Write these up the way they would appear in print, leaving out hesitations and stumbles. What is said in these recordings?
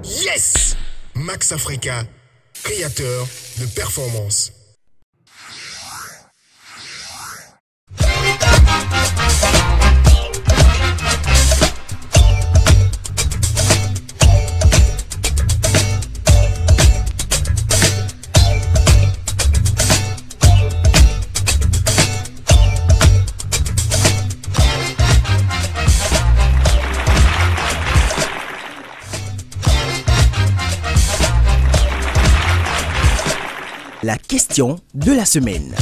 Yes! Max Africa, créateur de performance. La question de la semaine.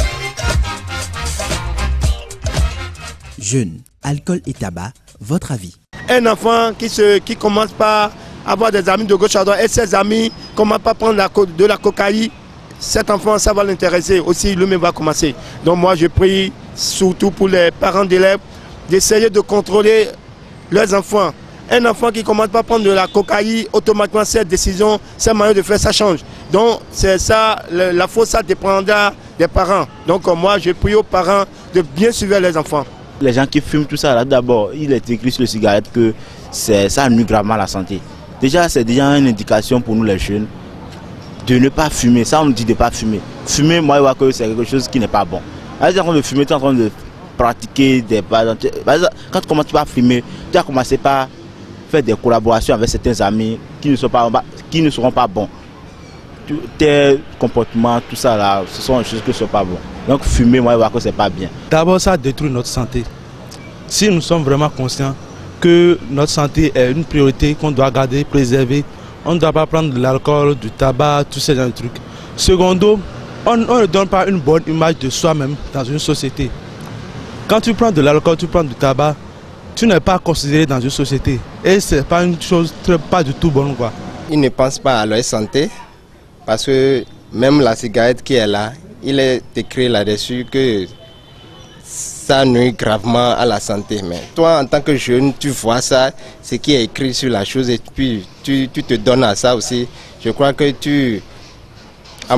Jeunes, alcool et tabac, votre avis? Un enfant qui commence par avoir des amis de gauche à droite et ses amis commencent par prendre de la cocaïne, cet enfant, ça va l'intéresser aussi, lui-même va commencer. Donc moi, je prie surtout pour les parents d'élèves d'essayer de contrôler leurs enfants. Un enfant qui commence par prendre de la cocaïne, automatiquement cette décision, cette manière de faire, ça change. Donc c'est ça, la faute, ça dépendra des parents. Donc moi, je prie aux parents de bien suivre les enfants. Les gens qui fument tout ça, là d'abord, il est écrit sur le cigarette que ça nuit gravement à la santé. Déjà, c'est déjà une indication pour nous les jeunes de ne pas fumer. Ça, on nous dit de ne pas fumer. Fumer, moi, je vois que c'est quelque chose qui n'est pas bon. Quand tu es en train de fumer, tu es en train de pratiquer des... Quand tu commences à fumer, tu as commencé par faire des collaborations avec certains amis qui ne seront pas bons. Tes comportements, tout ça là, ce sont des choses qui ne sont pas bonnes. Donc fumer, moi je vois que c'est pas bien. D'abord ça détruit notre santé. Si nous sommes vraiment conscients que notre santé est une priorité qu'on doit garder, préserver, on ne doit pas prendre de l'alcool, du tabac, tous ces genre de trucs. Secondo, on ne donne pas une bonne image de soi-même dans une société. Quand tu prends de l'alcool, tu prends du tabac, tu n'es pas considéré dans une société. Et c'est pas une chose pas du tout bonne quoi. Ils ne pensent pas à leur santé. Parce que même la cigarette qui est là, il est écrit là-dessus que ça nuit gravement à la santé. Mais toi, en tant que jeune, tu vois ça, ce qui est écrit sur la chose, et puis tu te donnes à ça aussi. Je crois que à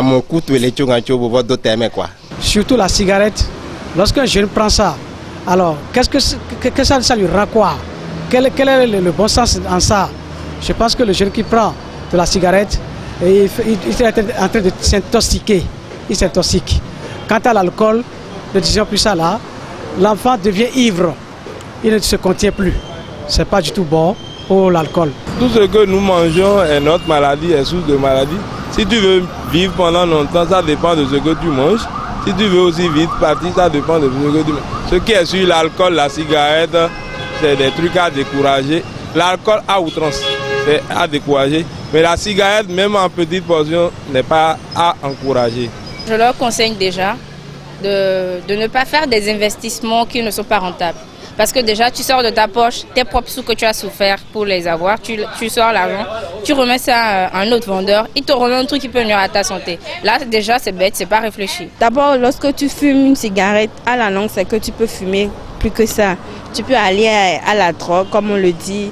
mon coup, tu es les d'autres aimer quoi. Surtout la cigarette, lorsqu'un jeune prend ça, alors qu'est-ce que ça lui rend quoi? Quel est le bon sens en ça? Je pense que le jeune qui prend de la cigarette, et il est en train de s'intoxiquer. Il s'intoxique. Quant à l'alcool, ne disons plus ça là, l'enfant devient ivre. Il ne se contient plus. Ce n'est pas du tout bon pour l'alcool. Tout ce que nous mangeons est notre maladie, est source de maladie. Si tu veux vivre pendant longtemps, ça dépend de ce que tu manges. Si tu veux aussi vite partir, ça dépend de ce que tu manges. Ce qui est sur l'alcool, la cigarette, c'est des trucs à décourager. L'alcool à outrance, c'est à décourager. Mais la cigarette, même en petite portion, n'est pas à encourager. Je leur conseille déjà de ne pas faire des investissements qui ne sont pas rentables. Parce que déjà, tu sors de ta poche tes propres sous que tu as souffert pour les avoir, tu sors l'argent, tu remets ça à un autre vendeur, il te remet un truc qui peut nuire à ta santé. Là, déjà, c'est bête, c'est pas réfléchi. D'abord, lorsque tu fumes une cigarette, à la longue, c'est que tu peux fumer plus que ça. Tu peux aller à la drogue, comme on le dit,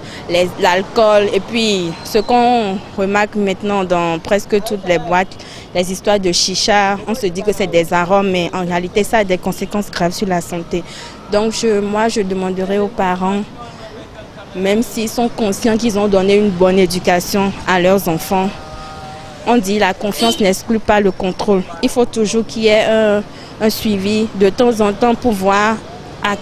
l'alcool, et puis ce qu'on remarque maintenant dans presque toutes les boîtes, les histoires de chicha, on se dit que c'est des arômes, mais en réalité ça a des conséquences graves sur la santé. Donc moi je demanderais aux parents, même s'ils sont conscients qu'ils ont donné une bonne éducation à leurs enfants, on dit la confiance n'exclut pas le contrôle. Il faut toujours qu'il y ait un suivi de temps en temps pour voir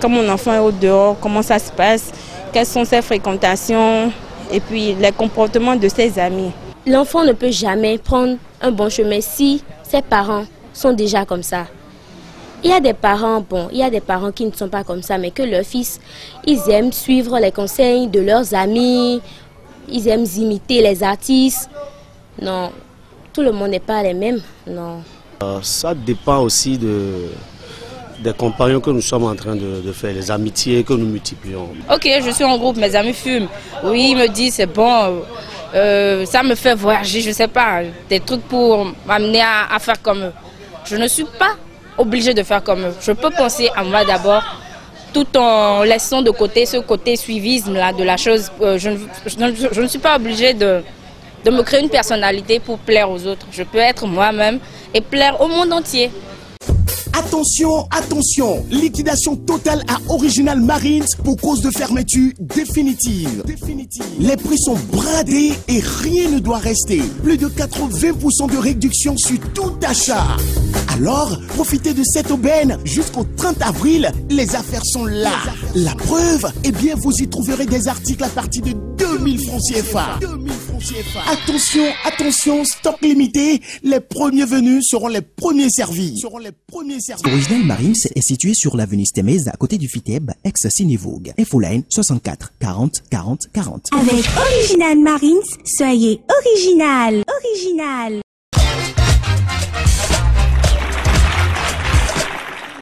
quand mon enfant est au dehors, comment ça se passe, quelles sont ses fréquentations et puis les comportements de ses amis. L'enfant ne peut jamais prendre un bon chemin si ses parents sont déjà comme ça. Il y a des parents bons, il y a des parents qui ne sont pas comme ça, mais que leurs fils, ils aiment suivre les conseils de leurs amis, ils aiment imiter les artistes. Non, tout le monde n'est pas les mêmes, non. Ça dépend aussi des compagnons que nous sommes en train de faire, les amitiés que nous multiplions. Ok, je suis en groupe, mes amis fument. Oui, ils me disent c'est bon, ça me fait voyager, je sais pas, des trucs pour m'amener à faire comme eux. Je ne suis pas obligée de faire comme eux. Je peux penser à moi d'abord, tout en laissant de côté ce côté suivisme là de la chose. Je ne suis pas obligée de me créer une personnalité pour plaire aux autres. Je peux être moi-même et plaire au monde entier. Attention, attention, liquidation totale à Original Marines pour cause de fermeture définitive. Les prix sont bradés et rien ne doit rester. Plus de 80% de réduction sur tout achat. Alors, profitez de cette aubaine jusqu'au 30 avril, les affaires sont là. La preuve, eh bien, vous y trouverez des articles à partir de 2000 francs CFA. Attention, attention, stock limité. Les premiers venus seront les premiers servis. Original Marines est situé sur l'avenue Stemez, à côté du FITEB, ex-Cinévogue. Infoline 64 40 40 40. Avec Original Marines, soyez original.